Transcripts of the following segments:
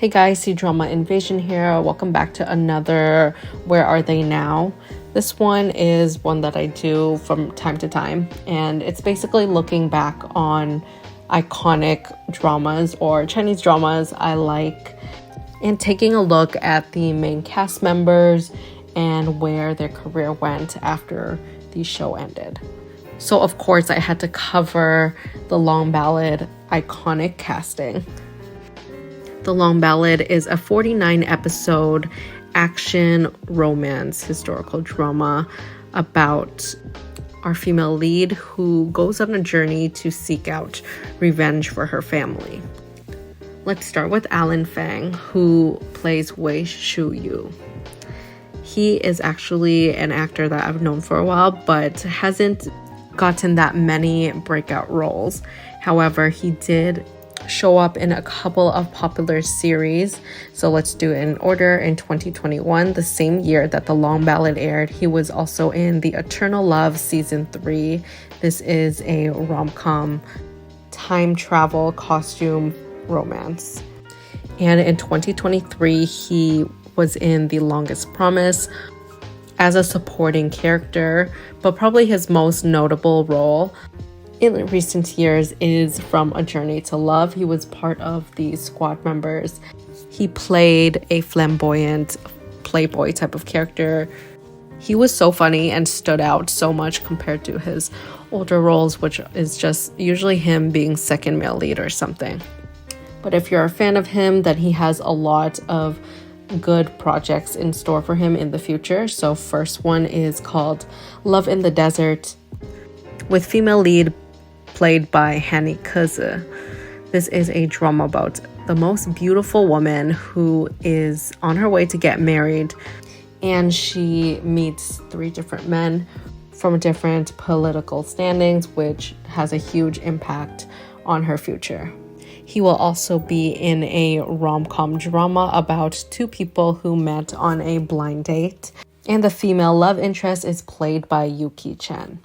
Hey guys, Cdrama Invasion here. Welcome back to another Where Are They Now? This one is one that I do from time to time, and it's basically looking back on iconic dramas or Chinese dramas I like and taking a look at the main cast members and where their career went after the show ended. So of course I had to cover the Long Ballad iconic casting. The Long Ballad is a 49-episode action romance historical drama about our female lead who goes on a journey to seek out revenge for her family. Let's start with Alan Fang, who plays Wei Shuyu. He is actually an actor that I've known for a while, but hasn't gotten that many breakout roles. However, he did show up in a couple of popular series. So let's do it in order. In 2021, the same year that The Long Ballad aired, he was also in The Eternal Love Season 3. This is a rom-com time travel costume romance. And in 2023, he was in The Longest Promise as a supporting character, but probably his most notable role in recent years is from A Journey to Love. He was part of the squad members. He played a flamboyant playboy type of character. He was so funny and stood out so much compared to his older roles, which is just usually him being second male lead or something. But if you're a fan of him, then he has a lot of good projects in store for him in the future. So first one is called Love in the Desert, with female lead played by Hanny Kuzi. This is a drama about the most beautiful woman who is on her way to get married, and she meets 3 different men from different political standings, which has a huge impact on her future. He will also be in a rom-com drama about 2 people who met on a blind date, and the female love interest is played by Yuki Chen.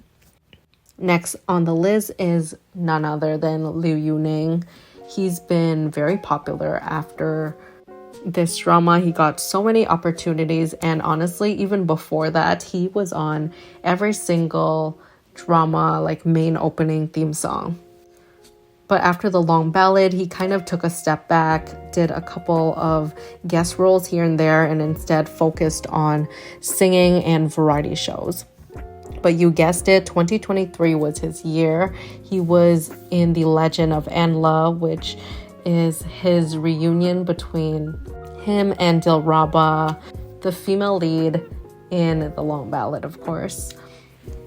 Next on the list is none other than Liu Yu Ning. He's been very popular after this drama. He got so many opportunities, and honestly, even before that, he was on every single drama, like main opening theme song. But after The Long Ballad, he kind of took a step back, did a couple of guest roles here and there, and instead focused on singing and variety shows. But you guessed it, 2023 was his year. He was in The Legend of Anle, which is his reunion between him and Dilraba, the female lead in The Long Ballad, of course.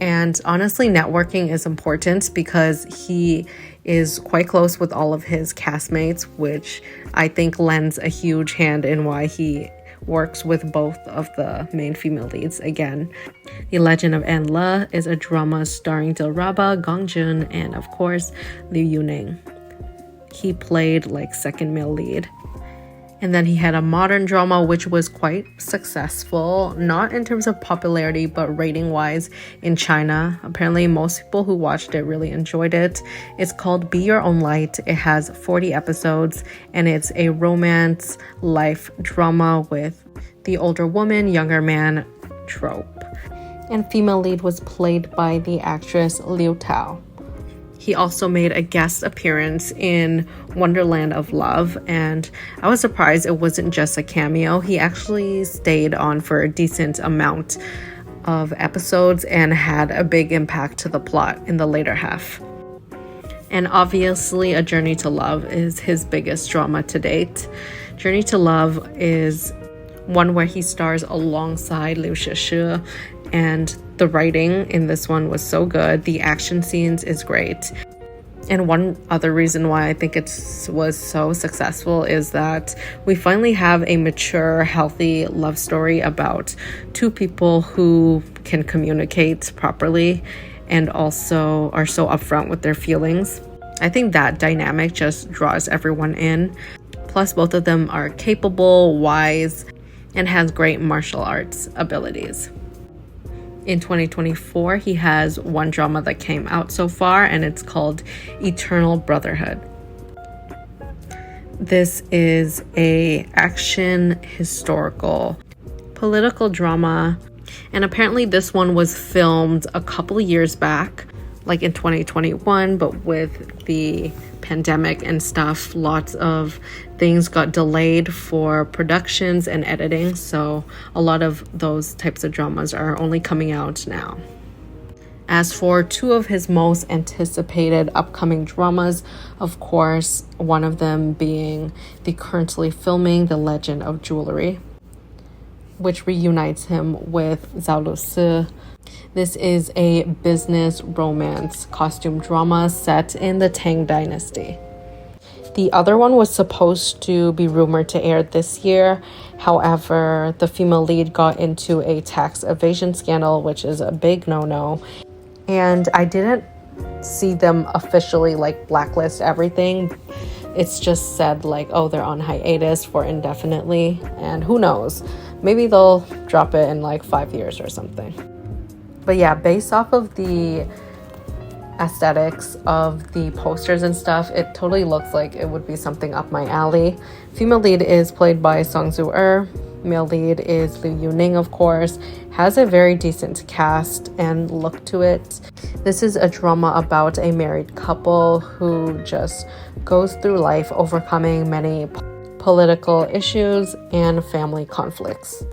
And honestly, networking is important because he is quite close with all of his castmates, which I think lends a huge hand in why he works with both of the main female leads again. The Legend of Anle is a drama starring Dilraba, Gongjun, and of course, Liu Yu Ning. He played like second male lead. And then he had a modern drama which was quite successful, not in terms of popularity, but rating-wise in China. Apparently, most people who watched it really enjoyed it. It's called Be Your Own Light. It has 40 episodes, and it's a romance life drama with the older woman, younger man trope. And female lead was played by the actress Liu Tao. He also made a guest appearance in Wonderland of Love, and I was surprised it wasn't just a cameo. He actually stayed on for a decent amount of episodes and had a big impact to the plot in the later half. And obviously, A Journey to Love is his biggest drama to date. Journey to Love is one where he stars alongside Liu Shishi, and the writing in this one was so good. The action scenes is great. And one other reason why I think it was so successful is that we finally have a mature, healthy love story about 2 people who can communicate properly and also are so upfront with their feelings. I think that dynamic just draws everyone in. Plus, both of them are capable, wise, and has great martial arts abilities. In 2024, he has one drama that came out so far, and it's called Eternal Brotherhood. This is a action historical political drama, and apparently this one was filmed a couple years back, like in 2021, but with the pandemic and stuff, lots of things got delayed for productions and editing, so a lot of those types of dramas are only coming out now. As for two of his most anticipated upcoming dramas, of course, one of them being the currently filming The Legend of Jewelry, which reunites him with Zhao Lu Si. This is a business romance costume drama set in the Tang dynasty. The other one was supposed to be rumored to air this year. However, the female lead got into a tax evasion scandal, which is a big no-no. And I didn't see them officially like blacklist everything. It's just said like, oh, they're on hiatus for indefinitely. And who knows? Maybe they'll drop it in like 5 years or something. But yeah, based off of the aesthetics of the posters and stuff, it totally looks like it would be something up my alley. Female lead is played by Song Zu-er. Male lead is Liu Yu Ning, of course. Has a very decent cast and look to it. This is a drama about a married couple who just goes through life overcoming many political issues and family conflicts.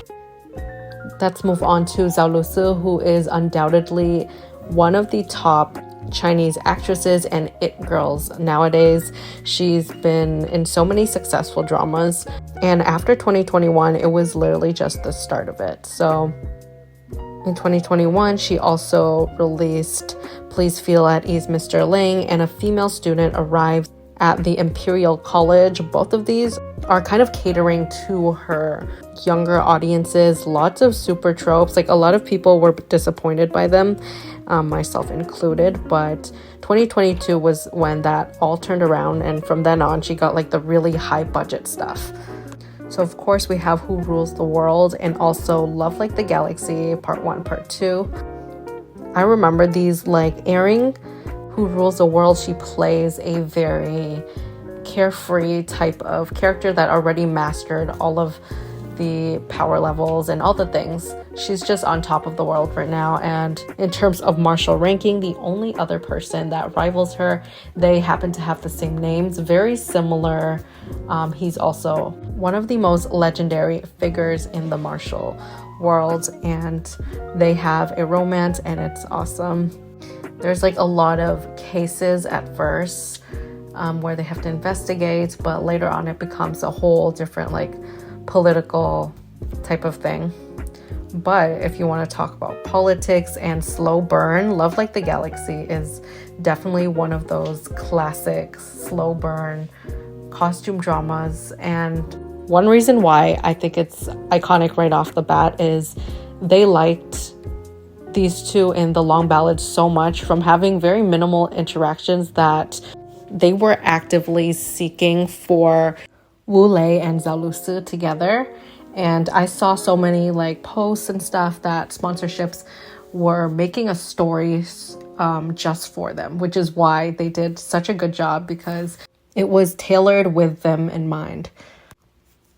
Let's move on to Zhao Lu Si, who is undoubtedly one of the top Chinese actresses and it girls nowadays. She's been in so many successful dramas, and after 2021 it was literally just the start of it. So in 2021 she also released Please Feel at Ease Mr. Ling, and a female student arrives at the Imperial College. Both of these are kind of catering to her younger audiences. Lots of super tropes, like a lot of people were disappointed by them, myself included, but 2022 was when that all turned around, and from then on she got like the really high budget stuff. So of course we have Who Rules the World and also Love Like the Galaxy Part 1, Part 2. I remember these like airing. Who Rules the World, she plays a very carefree type of character that already mastered all of the power levels and all the things. She's just on top of the world right now, and in terms of martial ranking, the only other person that rivals her, they happen to have the same names, very similar. He's also one of the most legendary figures in the martial world, and they have a romance and it's awesome. There's like a lot of cases at first where they have to investigate, but later on it becomes a whole different like political type of thing. But if you want to talk about politics and slow burn, Love Like the Galaxy is definitely one of those classic slow burn costume dramas. And one reason why I think it's iconic right off the bat is they liked these two in the Long Ballad so much, from having very minimal interactions, that they were actively seeking for Wu Lei and Zhao Lu Si together. And I saw so many like posts and stuff that sponsorships were making a story just for them, which is why they did such a good job, because it was tailored with them in mind.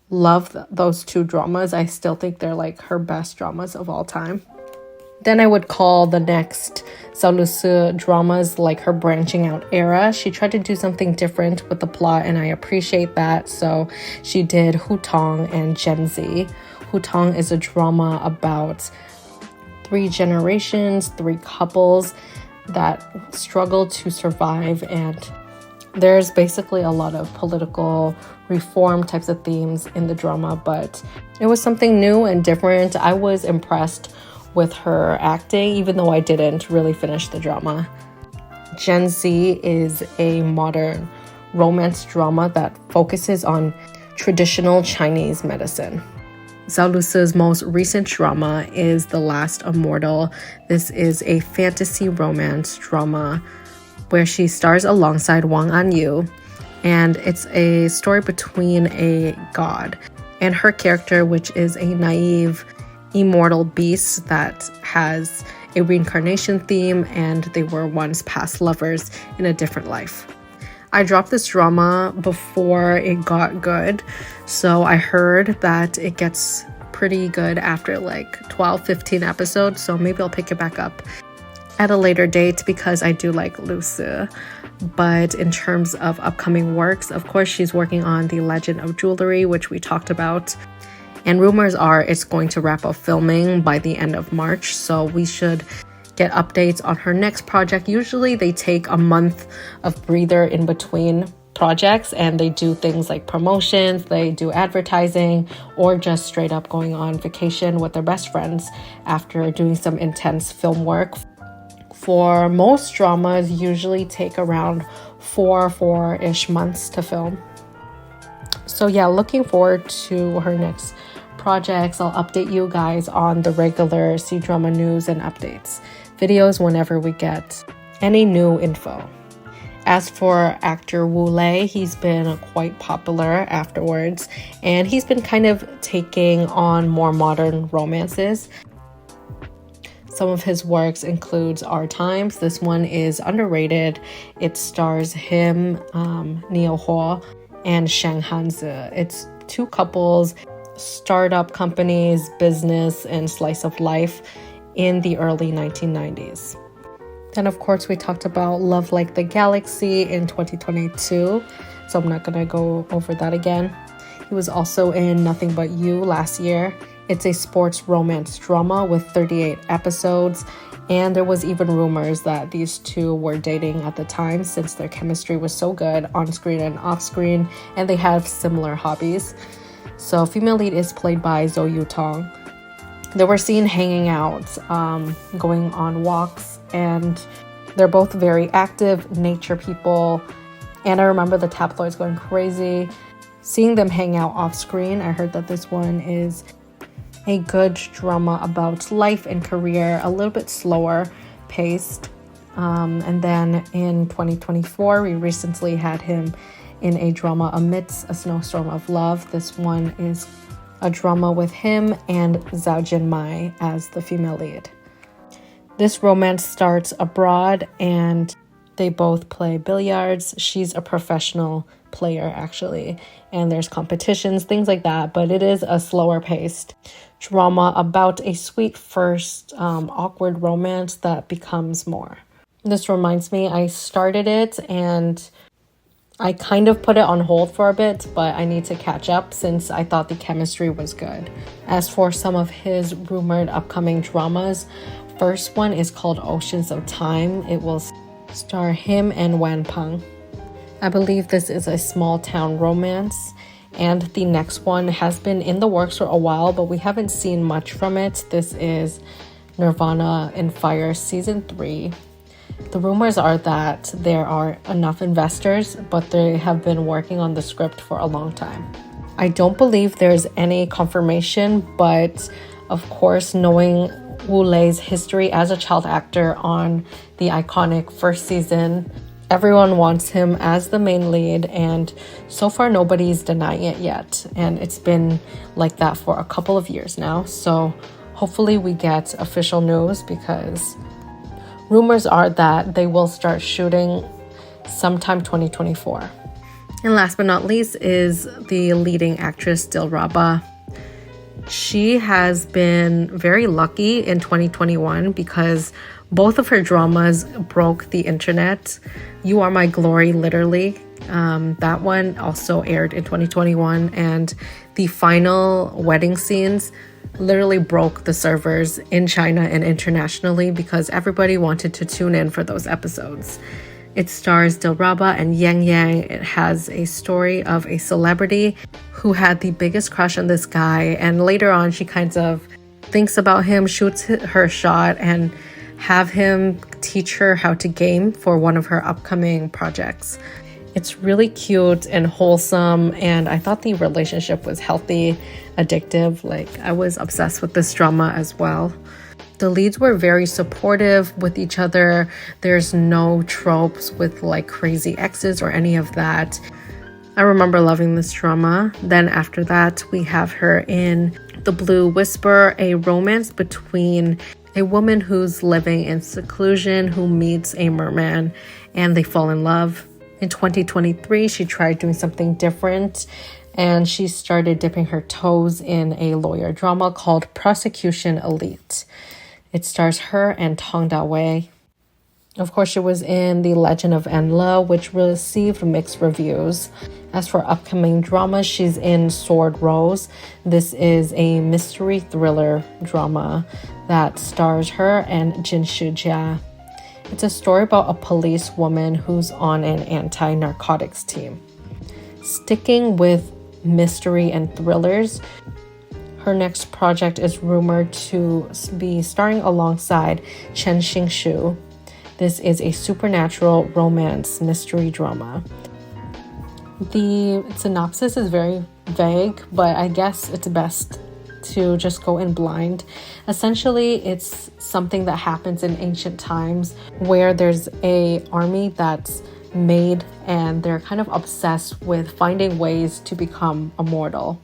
Love those two dramas. I still think they're like her best dramas of all time. Then I would call the next Zhao Lu Si dramas like her branching out era. She tried to do something different with the plot, and I appreciate that. So she did Hu Tong and Gen Z. Hu Tong is a drama about 3 generations, 3 couples that struggle to survive, and there's basically a lot of political reform types of themes in the drama, but it was something new and different. I was impressed with her acting, even though I didn't really finish the drama. Gen Z is a modern romance drama that focuses on traditional Chinese medicine. Zhao Lu Si's most recent drama is The Last Immortal. This is a fantasy romance drama where she stars alongside Wang Anyu, and it's a story between a god and her character, which is a naive immortal beast that has a reincarnation theme, and they were once past lovers in a different life. I dropped this drama before it got good, so I heard that it gets pretty good after like 12-15 episodes, so maybe I'll pick it back up at a later date because I do like Lu Si. But in terms of upcoming works, of course, she's working on The Legend of Jewelry, which we talked about. And rumors are it's going to wrap up filming by the end of March, so we should get updates on her next project. Usually they take a month of breather in between projects and they do things like promotions, they do advertising, or just straight up going on vacation with their best friends after doing some intense film work. For most dramas, usually take around four-ish months to film. So yeah, looking forward to her next projects. I'll update you guys on the regular C-drama news and updates videos whenever we get any new info. As for actor Wu Lei, he's been quite popular afterwards, and he's been kind of taking on more modern romances. Some of his works includes Our Times. This one is underrated. It stars him, Niu Huo, and Shang Hanzi. It's two couples, startup companies, business, and slice of life in the early 1990s. Then, of course, we talked about Love Like the Galaxy in 2022, so I'm not going to go over that again. He was also in Nothing But You last year. It's a sports romance drama with 38 episodes, and there was even rumors that these two were dating at the time since their chemistry was so good on screen and off screen, and they have similar hobbies. So female lead is played by Zhou Tong. They were seen hanging out, going on walks, and they're both very active nature people. And I remember the tabloids going crazy seeing them hang out off screen. I heard that this one is a good drama about life and career, a little bit slower paced. And then in 2024, we recently had him in a drama Amidst, A Snowstorm of Love. This one is a drama with him and Zhao Jinmai as the female lead. This romance starts abroad and they both play billiards. She's a professional player actually, and there's competitions, things like that, but it is a slower paced drama about a sweet first awkward romance that becomes more. This reminds me, I started it and I kind of put it on hold for a bit, but I need to catch up since I thought the chemistry was good. As for some of his rumored upcoming dramas, first one is called Oceans of Time. It will star him and Wan Peng. I believe this is a small town romance, and the next one has been in the works for a while, but we haven't seen much from it. This is Nirvana in Fire Season 3. The rumors are that there are enough investors, but they have been working on the script for a long time. I don't believe there's any confirmation, but of course, knowing Wu Lei's history as a child actor on the iconic first season, everyone wants him as the main lead, and so far nobody's denying it yet. And it's been like that for a couple of years now. So hopefully we get official news, because rumors are that they will start shooting sometime 2024. And last but not least is the leading actress Dilraba. She has been very lucky in 2021 because both of her dramas broke the internet. You Are My Glory, literally. That one also aired in 2021, and the final wedding scenes literally broke the servers in China and internationally because everybody wanted to tune in for those episodes. It stars Dilraba and Yang Yang. It has a story of a celebrity who had the biggest crush on this guy, and later on she kind of thinks about him, shoots her shot, and have him teach her how to game for one of her upcoming projects. It's really cute and wholesome, and I thought the relationship was healthy, addictive. Like, I was obsessed with this drama as well. The leads were very supportive with each other. There's no tropes with like crazy exes or any of that. I remember loving this drama. Then after that, we have her in The Blue Whisper, a romance between a woman who's living in seclusion who meets a merman and they fall in love. In 2023, she tried doing something different and she started dipping her toes in a lawyer drama called Prosecution Elite. It stars her and Tong Da. Of course, she was in The Legend of Anle, which received mixed reviews. As for upcoming dramas, she's in Sword Rose. This is a mystery thriller drama that stars her and Jin Shujia. It's a story about a police woman who's on an anti-narcotics team. Sticking with mystery and thrillers, her next project is rumored to be starring alongside Chen Xingshu. This is a supernatural romance mystery drama. The synopsis is very vague, but I guess it's best to just go in blind. Essentially, it's something that happens in ancient times where there's an army that's made and they're kind of obsessed with finding ways to become immortal.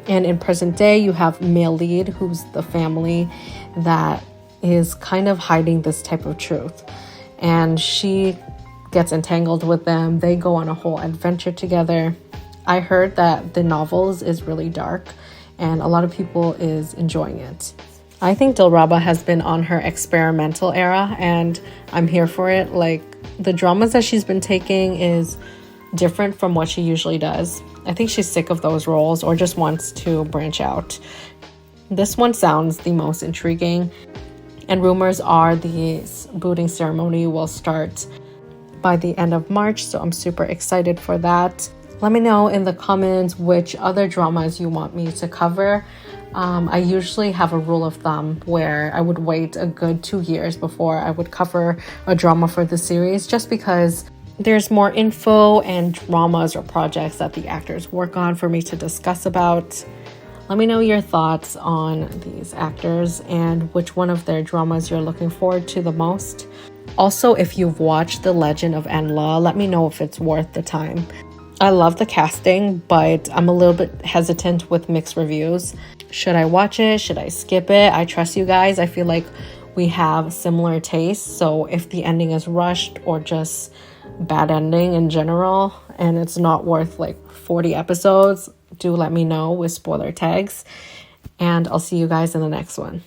And in present day, you have male lead, who's the family that is kind of hiding this type of truth. And she gets entangled with them. They go on a whole adventure together. I heard that the novels is really dark and a lot of people is enjoying it. I think Dilraba has been on her experimental era and I'm here for it. Like, the dramas that she's been taking is different from what she usually does. I think she's sick of those roles or just wants to branch out. This one sounds the most intriguing. And rumors are the booting ceremony will start by the end of March, so I'm super excited for that. Let me know in the comments which other dramas you want me to cover. I usually have a rule of thumb where I would wait a good 2 years before I would cover a drama for the series, just because there's more info and dramas or projects that the actors work on for me to discuss about. Let me know your thoughts on these actors and which one of their dramas you're looking forward to the most. Also, if you've watched The Legend of Anle, let me know if it's worth the time. I love the casting, but I'm a little bit hesitant with mixed reviews. Should I watch it? Should I skip it? I trust you guys. I feel like we have similar tastes, so if the ending is rushed or just bad ending in general and it's not worth like 40 episodes, do let me know with spoiler tags, and I'll see you guys in the next one.